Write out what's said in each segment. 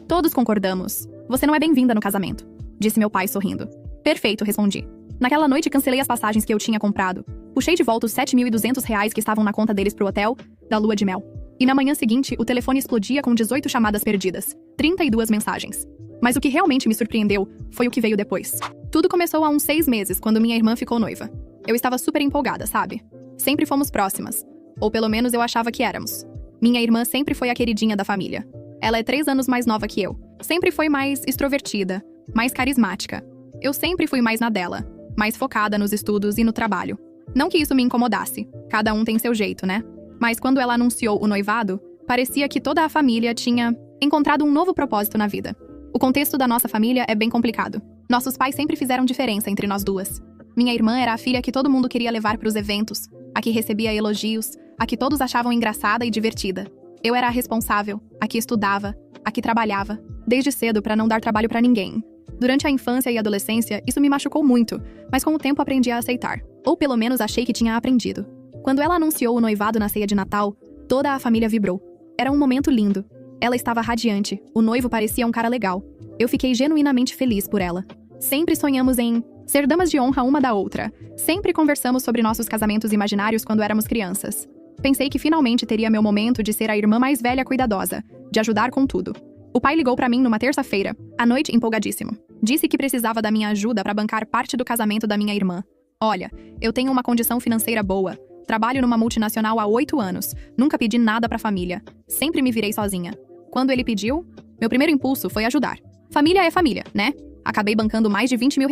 Todos concordamos. Você não é bem-vinda no casamento, disse meu pai sorrindo. Perfeito, respondi. Naquela noite cancelei as passagens que eu tinha comprado. Puxei de volta os R$ 7.200 que estavam na conta deles pro hotel da lua de mel. E na manhã seguinte, o telefone explodia com 18 chamadas perdidas, 32 mensagens. Mas o que realmente me surpreendeu foi o que veio depois. Tudo começou há uns 6 meses, quando minha irmã ficou noiva. Eu estava super empolgada, sabe? Sempre fomos próximas. Ou pelo menos eu achava que éramos. Minha irmã sempre foi a queridinha da família. Ela é 3 anos mais nova que eu. Sempre foi mais extrovertida, mais carismática. Eu sempre fui mais na dela, mais focada nos estudos e no trabalho. Não que isso me incomodasse. Cada um tem seu jeito, né? Mas quando ela anunciou o noivado, parecia que toda a família tinha encontrado um novo propósito na vida. O contexto da nossa família é bem complicado. Nossos pais sempre fizeram diferença entre nós duas. Minha irmã era a filha que todo mundo queria levar para os eventos, a que recebia elogios, a que todos achavam engraçada e divertida. Eu era a responsável, a que estudava, a que trabalhava, desde cedo para não dar trabalho para ninguém. Durante a infância e adolescência, isso me machucou muito, mas com o tempo aprendi a aceitar. Ou pelo menos achei que tinha aprendido. Quando ela anunciou o noivado na ceia de Natal, toda a família vibrou. Era um momento lindo. Ela estava radiante, o noivo parecia um cara legal. Eu fiquei genuinamente feliz por ela. Sempre sonhamos em ser damas de honra uma da outra. Sempre conversamos sobre nossos casamentos imaginários quando éramos crianças. Pensei que finalmente teria meu momento de ser a irmã mais velha cuidadosa, de ajudar com tudo. O pai ligou pra mim numa terça-feira, à noite empolgadíssimo. Disse que precisava da minha ajuda para bancar parte do casamento da minha irmã. Olha, eu tenho uma condição financeira boa. Trabalho numa multinacional há 8 anos. Nunca pedi nada pra família. Sempre me virei sozinha. Quando ele pediu, meu primeiro impulso foi ajudar. Família é família, né? Acabei bancando mais de R$ 20 mil.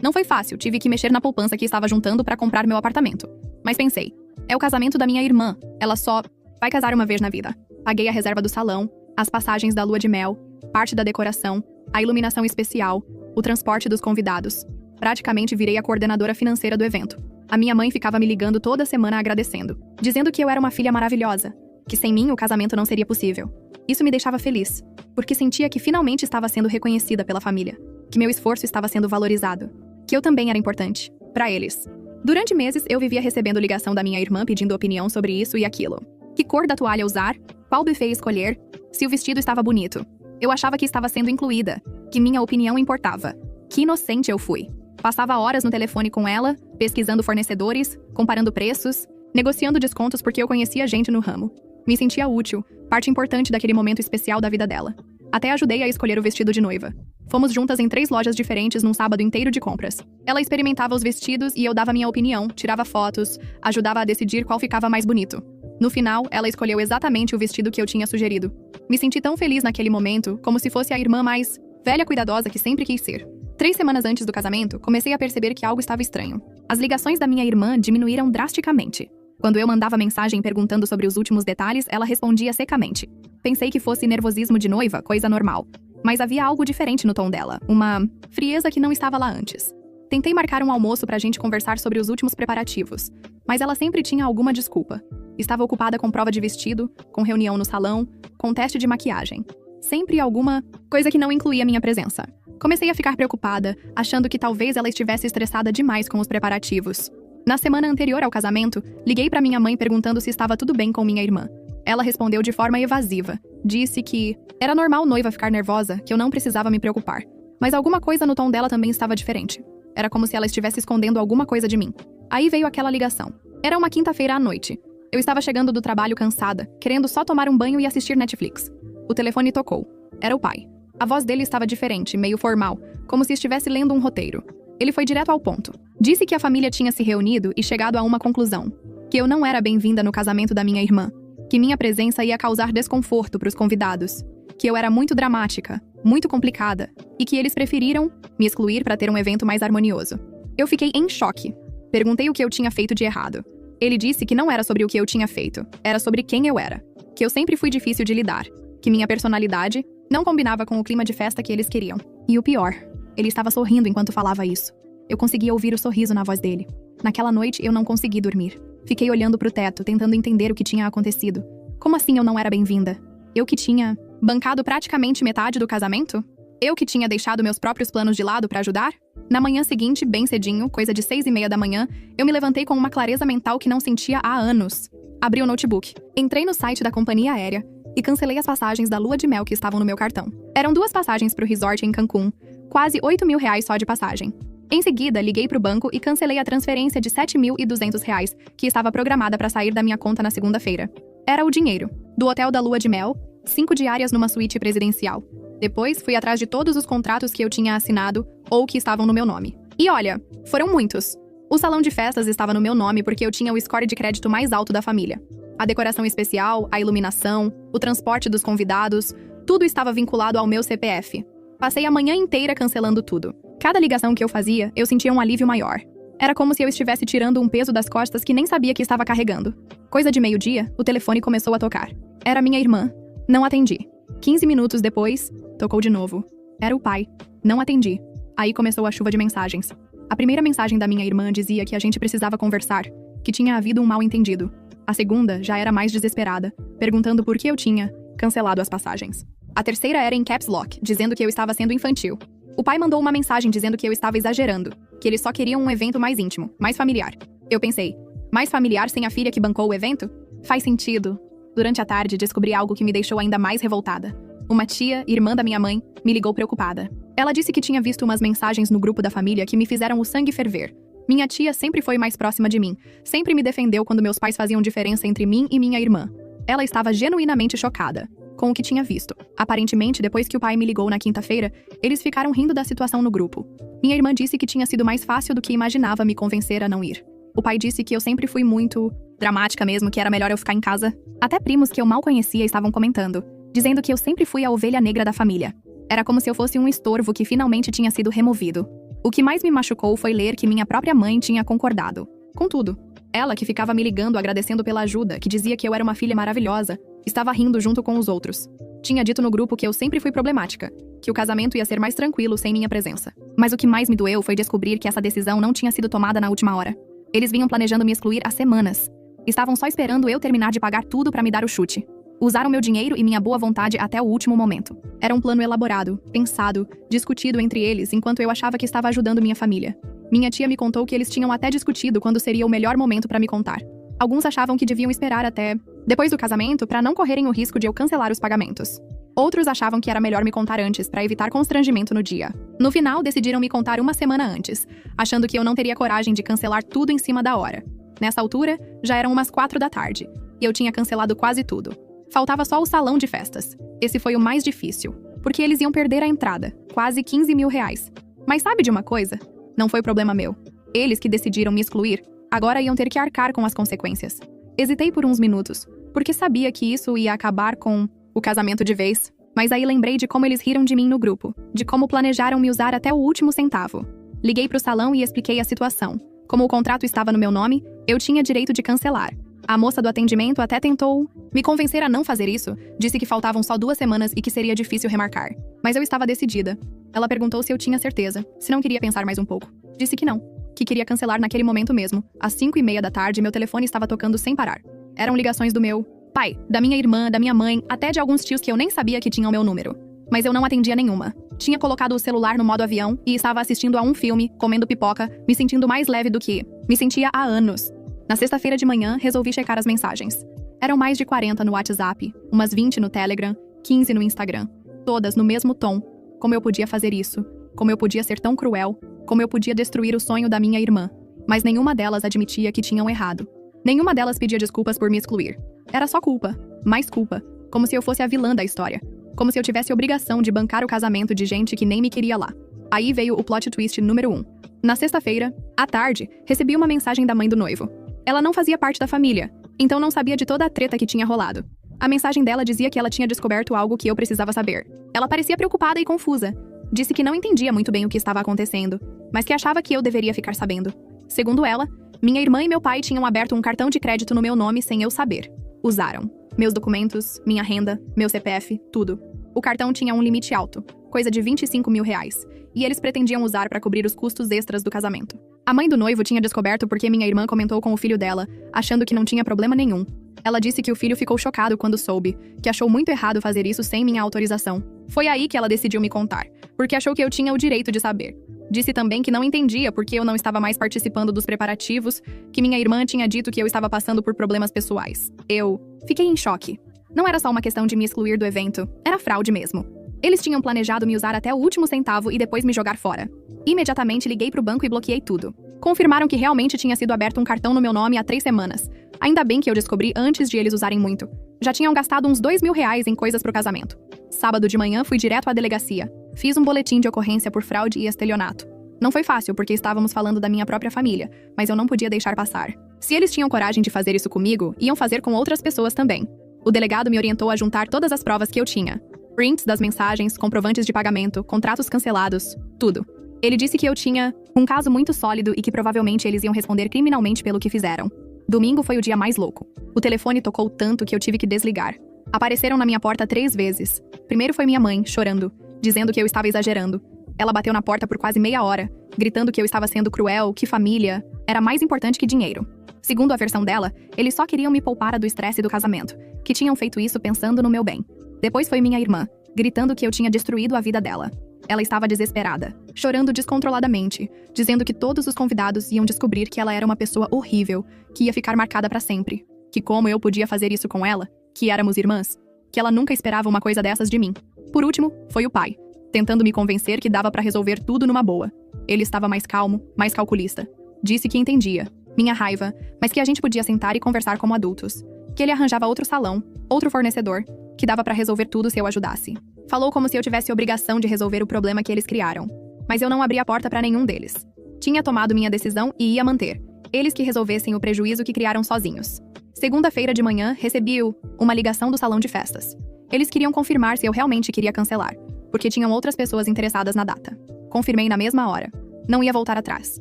Não foi fácil, tive que mexer na poupança que estava juntando para comprar meu apartamento. Mas pensei, é o casamento da minha irmã. Ela só vai casar uma vez na vida. Paguei a reserva do salão, as passagens da lua de mel, parte da decoração, a iluminação especial, o transporte dos convidados. Praticamente virei a coordenadora financeira do evento. A minha mãe ficava me ligando toda semana agradecendo, dizendo que eu era uma filha maravilhosa, que sem mim o casamento não seria possível. Isso me deixava feliz, porque sentia que finalmente estava sendo reconhecida pela família, que meu esforço estava sendo valorizado, que eu também era importante, para eles. Durante meses, eu vivia recebendo ligação da minha irmã pedindo opinião sobre isso e aquilo. Que cor da toalha usar, qual buffet escolher, se o vestido estava bonito. Eu achava que estava sendo incluída, que minha opinião importava. Que inocente eu fui. Passava horas no telefone com ela, pesquisando fornecedores, comparando preços, negociando descontos porque eu conhecia gente no ramo. Me sentia útil, parte importante daquele momento especial da vida dela. Até ajudei a escolher o vestido de noiva. Fomos juntas em 3 lojas diferentes num sábado inteiro de compras. Ela experimentava os vestidos e eu dava minha opinião, tirava fotos, ajudava a decidir qual ficava mais bonito. No final, ela escolheu exatamente o vestido que eu tinha sugerido. Me senti tão feliz naquele momento, como se fosse a irmã mais velha cuidadosa que sempre quis ser. 3 semanas antes do casamento, comecei a perceber que algo estava estranho. As ligações da minha irmã diminuíram drasticamente. Quando eu mandava mensagem perguntando sobre os últimos detalhes, ela respondia secamente. Pensei que fosse nervosismo de noiva, coisa normal. Mas havia algo diferente no tom dela, uma frieza que não estava lá antes. Tentei marcar um almoço pra gente conversar sobre os últimos preparativos, mas ela sempre tinha alguma desculpa. Estava ocupada com prova de vestido, com reunião no salão, com teste de maquiagem. Sempre alguma coisa que não incluía minha presença. Comecei a ficar preocupada, achando que talvez ela estivesse estressada demais com os preparativos. Na semana anterior ao casamento, liguei pra minha mãe perguntando se estava tudo bem com minha irmã. Ela respondeu de forma evasiva. Disse que era normal noiva ficar nervosa, que eu não precisava me preocupar. Mas alguma coisa no tom dela também estava diferente. Era como se ela estivesse escondendo alguma coisa de mim. Aí veio aquela ligação. Era uma quinta-feira à noite. Eu estava chegando do trabalho cansada, querendo só tomar um banho e assistir Netflix. O telefone tocou. Era o pai. A voz dele estava diferente, meio formal, como se estivesse lendo um roteiro. Ele foi direto ao ponto. Disse que a família tinha se reunido e chegado a uma conclusão. Que eu não era bem-vinda no casamento da minha irmã. Que minha presença ia causar desconforto para os convidados. Que eu era muito dramática, muito complicada. E que eles preferiram me excluir para ter um evento mais harmonioso. Eu fiquei em choque. Perguntei o que eu tinha feito de errado. Ele disse que não era sobre o que eu tinha feito, era sobre quem eu era. Que eu sempre fui difícil de lidar. Que minha personalidade não combinava com o clima de festa que eles queriam. E o pior, ele estava sorrindo enquanto falava isso. Eu conseguia ouvir o sorriso na voz dele. Naquela noite, eu não consegui dormir. Fiquei olhando pro teto, tentando entender o que tinha acontecido. Como assim eu não era bem-vinda? Eu que tinha bancado praticamente metade do casamento? Eu que tinha deixado meus próprios planos de lado pra ajudar? Na manhã seguinte, bem cedinho, coisa de 6:30 da manhã, eu me levantei com uma clareza mental que não sentia há anos. Abri o notebook. Entrei no site da companhia aérea e cancelei as passagens da lua de mel que estavam no meu cartão. Eram 2 passagens para o resort em Cancún, quase R$ 8.000 só de passagem. Em seguida, liguei para o banco e cancelei a transferência de R$ 7.200 que estava programada para sair da minha conta na segunda-feira. Era o dinheiro do hotel da lua de mel, 5 diárias numa suíte presidencial. Depois, fui atrás de todos os contratos que eu tinha assinado ou que estavam no meu nome. E olha, foram muitos. O salão de festas estava no meu nome porque eu tinha o score de crédito mais alto da família. A decoração especial, a iluminação, o transporte dos convidados, tudo estava vinculado ao meu CPF. Passei a manhã inteira cancelando tudo. Cada ligação que eu fazia, eu sentia um alívio maior. Era como se eu estivesse tirando um peso das costas que nem sabia que estava carregando. Coisa de meio-dia, o telefone começou a tocar. Era minha irmã. Não atendi. 15 minutos depois, tocou de novo. Era o pai. Não atendi. Aí começou a chuva de mensagens. A primeira mensagem da minha irmã dizia que a gente precisava conversar, que tinha havido um mal-entendido. A segunda já era mais desesperada, perguntando por que eu tinha cancelado as passagens. A terceira era em caps lock, dizendo que eu estava sendo infantil. O pai mandou uma mensagem dizendo que eu estava exagerando, que eles só queriam um evento mais íntimo, mais familiar. Eu pensei, mais familiar sem a filha que bancou o evento? Faz sentido. Durante a tarde, descobri algo que me deixou ainda mais revoltada. Uma tia, irmã da minha mãe, me ligou preocupada. Ela disse que tinha visto umas mensagens no grupo da família que me fizeram o sangue ferver. Minha tia sempre foi mais próxima de mim, sempre me defendeu quando meus pais faziam diferença entre mim e minha irmã. Ela estava genuinamente chocada com o que tinha visto. Aparentemente, depois que o pai me ligou na quinta-feira, eles ficaram rindo da situação no grupo. Minha irmã disse que tinha sido mais fácil do que imaginava me convencer a não ir. O pai disse que eu sempre fui muito dramática mesmo, que era melhor eu ficar em casa. Até primos que eu mal conhecia estavam comentando, dizendo que eu sempre fui a ovelha negra da família. Era como se eu fosse um estorvo que finalmente tinha sido removido. O que mais me machucou foi ler que minha própria mãe tinha concordado. Contudo, ela, que ficava me ligando agradecendo pela ajuda, que dizia que eu era uma filha maravilhosa, estava rindo junto com os outros. Tinha dito no grupo que eu sempre fui problemática, que o casamento ia ser mais tranquilo sem minha presença. Mas o que mais me doeu foi descobrir que essa decisão não tinha sido tomada na última hora. Eles vinham planejando me excluir há semanas. Estavam só esperando eu terminar de pagar tudo para me dar o chute. Usaram meu dinheiro e minha boa vontade até o último momento. Era um plano elaborado, pensado, discutido entre eles enquanto eu achava que estava ajudando minha família. Minha tia me contou que eles tinham até discutido quando seria o melhor momento para me contar. Alguns achavam que deviam esperar até depois do casamento para não correrem o risco de eu cancelar os pagamentos. Outros achavam que era melhor me contar antes para evitar constrangimento no dia. No final, decidiram me contar uma semana antes, achando que eu não teria coragem de cancelar tudo em cima da hora. Nessa altura, já eram umas 4 da tarde, e eu tinha cancelado quase tudo. Faltava só o salão de festas. Esse foi o mais difícil, porque eles iam perder a entrada, quase R$ 15.000. Mas sabe de uma coisa? Não foi problema meu. Eles que decidiram me excluir, agora iam ter que arcar com as consequências. Hesitei por uns minutos, porque sabia que isso ia acabar com o casamento de vez. Mas aí lembrei de como eles riram de mim no grupo, de como planejaram me usar até o último centavo. Liguei pro salão e expliquei a situação. Como o contrato estava no meu nome, eu tinha direito de cancelar. A moça do atendimento até tentou me convencer a não fazer isso, disse que faltavam só 2 semanas e que seria difícil remarcar. Mas eu estava decidida. Ela perguntou se eu tinha certeza, se não queria pensar mais um pouco. Disse que não, que queria cancelar naquele momento mesmo. Às 5:30 da tarde, meu telefone estava tocando sem parar. Eram ligações do meu pai, da minha irmã, da minha mãe, até de alguns tios que eu nem sabia que tinham meu número. Mas eu não atendia nenhuma. Tinha colocado o celular no modo avião e estava assistindo a um filme, comendo pipoca, me sentindo mais leve do que me sentia há anos. Na sexta-feira de manhã, resolvi checar as mensagens. Eram mais de 40 no WhatsApp, umas 20 no Telegram, 15 no Instagram. Todas no mesmo tom. Como eu podia fazer isso? Como eu podia ser tão cruel? Como eu podia destruir o sonho da minha irmã? Mas nenhuma delas admitia que tinham errado. Nenhuma delas pedia desculpas por me excluir. Era só culpa. Mais culpa. Como se eu fosse a vilã da história. Como se eu tivesse obrigação de bancar o casamento de gente que nem me queria lá. Aí veio o plot twist número 1. Na sexta-feira, à tarde, recebi uma mensagem da mãe do noivo. Ela não fazia parte da família, então não sabia de toda a treta que tinha rolado. A mensagem dela dizia que ela tinha descoberto algo que eu precisava saber. Ela parecia preocupada e confusa. Disse que não entendia muito bem o que estava acontecendo, mas que achava que eu deveria ficar sabendo. Segundo ela, minha irmã e meu pai tinham aberto um cartão de crédito no meu nome sem eu saber. Usaram meus documentos, minha renda, meu CPF, tudo. O cartão tinha um limite alto, coisa de R$ 25.000, e eles pretendiam usar para cobrir os custos extras do casamento. A mãe do noivo tinha descoberto porque minha irmã comentou com o filho dela, achando que não tinha problema nenhum. Ela disse que o filho ficou chocado quando soube, que achou muito errado fazer isso sem minha autorização. Foi aí que ela decidiu me contar, porque achou que eu tinha o direito de saber. Disse também que não entendia porque eu não estava mais participando dos preparativos, que minha irmã tinha dito que eu estava passando por problemas pessoais. Eu fiquei em choque. Não era só uma questão de me excluir do evento, era fraude mesmo. Eles tinham planejado me usar até o último centavo e depois me jogar fora. Imediatamente liguei pro banco e bloqueei tudo. Confirmaram que realmente tinha sido aberto um cartão no meu nome há 3 semanas. Ainda bem que eu descobri antes de eles usarem muito. Já tinham gastado uns R$2.000 em coisas pro casamento. Sábado de manhã fui direto à delegacia. Fiz um boletim de ocorrência por fraude e estelionato. Não foi fácil porque estávamos falando da minha própria família, mas eu não podia deixar passar. Se eles tinham coragem de fazer isso comigo, iam fazer com outras pessoas também. O delegado me orientou a juntar todas as provas que eu tinha. Prints das mensagens, comprovantes de pagamento, contratos cancelados, tudo. Ele disse que eu tinha um caso muito sólido e que provavelmente eles iam responder criminalmente pelo que fizeram. Domingo foi o dia mais louco. O telefone tocou tanto que eu tive que desligar. Apareceram na minha porta 3 vezes. Primeiro foi minha mãe, chorando, dizendo que eu estava exagerando. Ela bateu na porta por quase meia hora, gritando que eu estava sendo cruel, que família era mais importante que dinheiro. Segundo a versão dela, eles só queriam me poupar do estresse do casamento, que tinham feito isso pensando no meu bem. Depois foi minha irmã, gritando que eu tinha destruído a vida dela. Ela estava desesperada, chorando descontroladamente, dizendo que todos os convidados iam descobrir que ela era uma pessoa horrível, que ia ficar marcada para sempre, que como eu podia fazer isso com ela, que éramos irmãs, que ela nunca esperava uma coisa dessas de mim. Por último, foi o pai, tentando me convencer que dava para resolver tudo numa boa. Ele estava mais calmo, mais calculista. Disse que entendia minha raiva, mas que a gente podia sentar e conversar como adultos. Que ele arranjava outro salão, outro fornecedor, que dava para resolver tudo se eu ajudasse. Falou como se eu tivesse obrigação de resolver o problema que eles criaram. Mas eu não abri a porta para nenhum deles. Tinha tomado minha decisão e ia manter. Eles que resolvessem o prejuízo que criaram sozinhos. Segunda-feira de manhã, recebi uma ligação do salão de festas. Eles queriam confirmar se eu realmente queria cancelar, porque tinham outras pessoas interessadas na data. Confirmei na mesma hora. Não ia voltar atrás.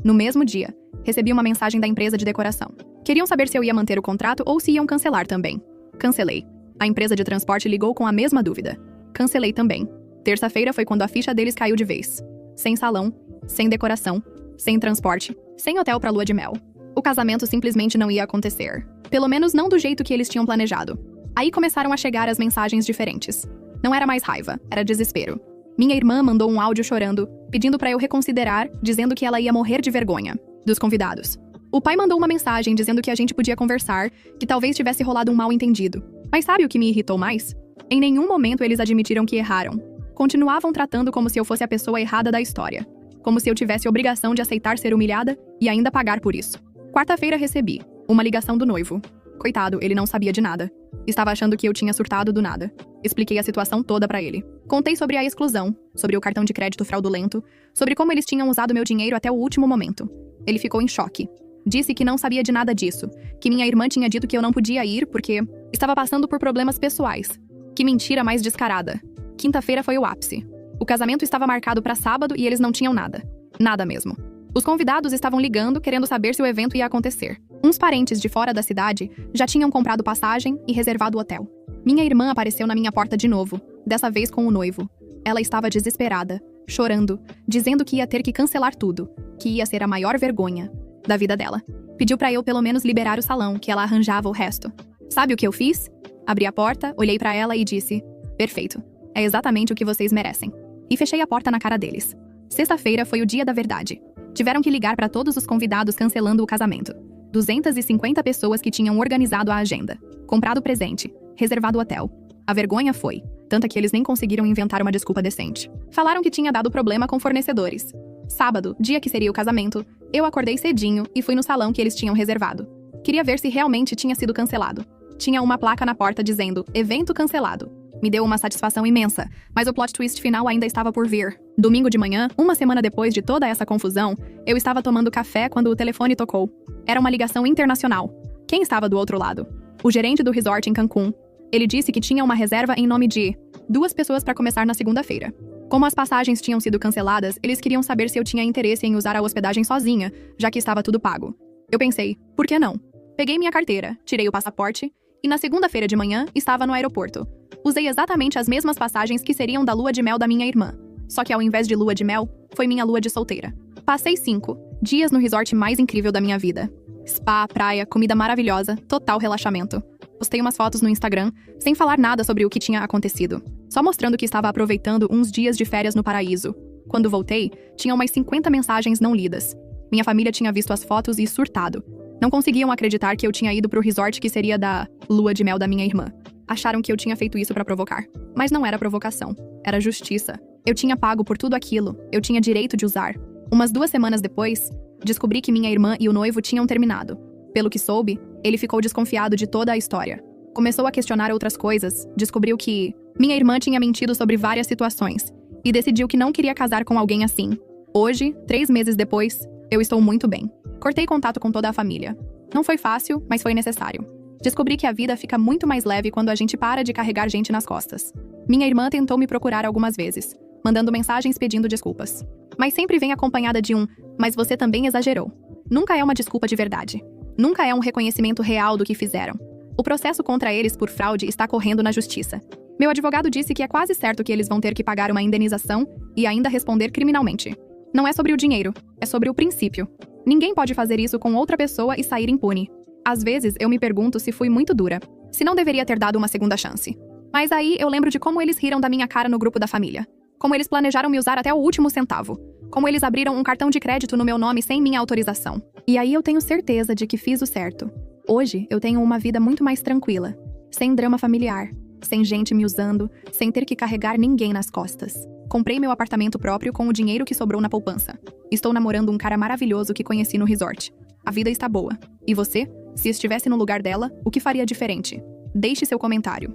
No mesmo dia, recebi uma mensagem da empresa de decoração. Queriam saber se eu ia manter o contrato ou se iam cancelar também. Cancelei. A empresa de transporte ligou com a mesma dúvida. Cancelei também. Terça-feira foi quando a ficha deles caiu de vez. Sem salão, sem decoração, sem transporte, sem hotel pra lua de mel. O casamento simplesmente não ia acontecer. Pelo menos não do jeito que eles tinham planejado. Aí começaram a chegar as mensagens diferentes. Não era mais raiva, era desespero. Minha irmã mandou um áudio chorando, pedindo pra eu reconsiderar, dizendo que ela ia morrer de vergonha dos convidados. O pai mandou uma mensagem dizendo que a gente podia conversar, que talvez tivesse rolado um mal-entendido. Mas sabe o que me irritou mais? Em nenhum momento eles admitiram que erraram. Continuavam tratando como se eu fosse a pessoa errada da história. Como se eu tivesse obrigação de aceitar ser humilhada e ainda pagar por isso. Quarta-feira recebi uma ligação do noivo. Coitado, ele não sabia de nada. Estava achando que eu tinha surtado do nada. Expliquei a situação toda pra ele. Contei sobre a exclusão, sobre o cartão de crédito fraudulento, sobre como eles tinham usado meu dinheiro até o último momento. Ele ficou em choque. Disse que não sabia de nada disso, que minha irmã tinha dito que eu não podia ir porque estava passando por problemas pessoais. Que mentira mais descarada. Quinta-feira foi o ápice. O casamento estava marcado para sábado e eles não tinham nada. Nada mesmo. Os convidados estavam ligando, querendo saber se o evento ia acontecer. Uns parentes de fora da cidade já tinham comprado passagem e reservado o hotel. Minha irmã apareceu na minha porta de novo, dessa vez com o noivo. Ela estava desesperada, chorando, dizendo que ia ter que cancelar tudo, que ia ser a maior vergonha da vida dela. Pediu pra eu pelo menos liberar o salão, que ela arranjava o resto. Sabe o que eu fiz? Abri a porta, olhei pra ela e disse: perfeito, é exatamente o que vocês merecem. E fechei a porta na cara deles. Sexta-feira foi o dia da verdade. Tiveram que ligar pra todos os convidados cancelando o casamento. 250 pessoas que tinham organizado a agenda, comprado presente, reservado o hotel. A vergonha foi tanta que eles nem conseguiram inventar uma desculpa decente. Falaram que tinha dado problema com fornecedores. Sábado, dia que seria o casamento, eu acordei cedinho e fui no salão que eles tinham reservado. Queria ver se realmente tinha sido cancelado. Tinha uma placa na porta dizendo "Evento cancelado". Me deu uma satisfação imensa, mas o plot twist final ainda estava por vir. Domingo de manhã, uma semana depois de toda essa confusão, eu estava tomando café quando o telefone tocou. Era uma ligação internacional. Quem estava do outro lado? O gerente do resort em Cancún. Ele disse que tinha uma reserva em nome de 2 pessoas para começar na segunda-feira. Como as passagens tinham sido canceladas, eles queriam saber se eu tinha interesse em usar a hospedagem sozinha, já que estava tudo pago. Eu pensei, por que não? Peguei minha carteira, tirei o passaporte, e na segunda-feira de manhã estava no aeroporto. Usei exatamente as mesmas passagens que seriam da lua de mel da minha irmã. Só que ao invés de lua de mel, foi minha lua de solteira. Passei 5 dias no resort mais incrível da minha vida. Spa, praia, comida maravilhosa, total relaxamento. Postei umas fotos no Instagram, sem falar nada sobre o que tinha acontecido. Só mostrando que estava aproveitando uns dias de férias no paraíso. Quando voltei, tinha umas 50 mensagens não lidas. Minha família tinha visto as fotos e surtado. Não conseguiam acreditar que eu tinha ido pro resort que seria da lua de mel da minha irmã. Acharam que eu tinha feito isso pra provocar. Mas não era provocação. Era justiça. Eu tinha pago por tudo aquilo. Eu tinha direito de usar. Umas 2 semanas depois, descobri que minha irmã e o noivo tinham terminado. Pelo que soube, ele ficou desconfiado de toda a história. Começou a questionar outras coisas, descobriu que minha irmã tinha mentido sobre várias situações e decidiu que não queria casar com alguém assim. Hoje, 3 meses depois, eu estou muito bem. Cortei contato com toda a família. Não foi fácil, mas foi necessário. Descobri que a vida fica muito mais leve quando a gente para de carregar gente nas costas. Minha irmã tentou me procurar algumas vezes, mandando mensagens pedindo desculpas. Mas sempre vem acompanhada de mas você também exagerou. Nunca é uma desculpa de verdade. Nunca é um reconhecimento real do que fizeram. O processo contra eles por fraude está correndo na justiça. Meu advogado disse que é quase certo que eles vão ter que pagar uma indenização e ainda responder criminalmente. Não é sobre o dinheiro, é sobre o princípio. Ninguém pode fazer isso com outra pessoa e sair impune. Às vezes, eu me pergunto se fui muito dura, se não deveria ter dado uma segunda chance. Mas aí eu lembro de como eles riram da minha cara no grupo da família. Como eles planejaram me usar até o último centavo. Como eles abriram um cartão de crédito no meu nome sem minha autorização. E aí eu tenho certeza de que fiz o certo. Hoje, eu tenho uma vida muito mais tranquila. Sem drama familiar. Sem gente me usando. Sem ter que carregar ninguém nas costas. Comprei meu apartamento próprio com o dinheiro que sobrou na poupança. Estou namorando um cara maravilhoso que conheci no resort. A vida está boa. E você? Se estivesse no lugar dela, o que faria diferente? Deixe seu comentário.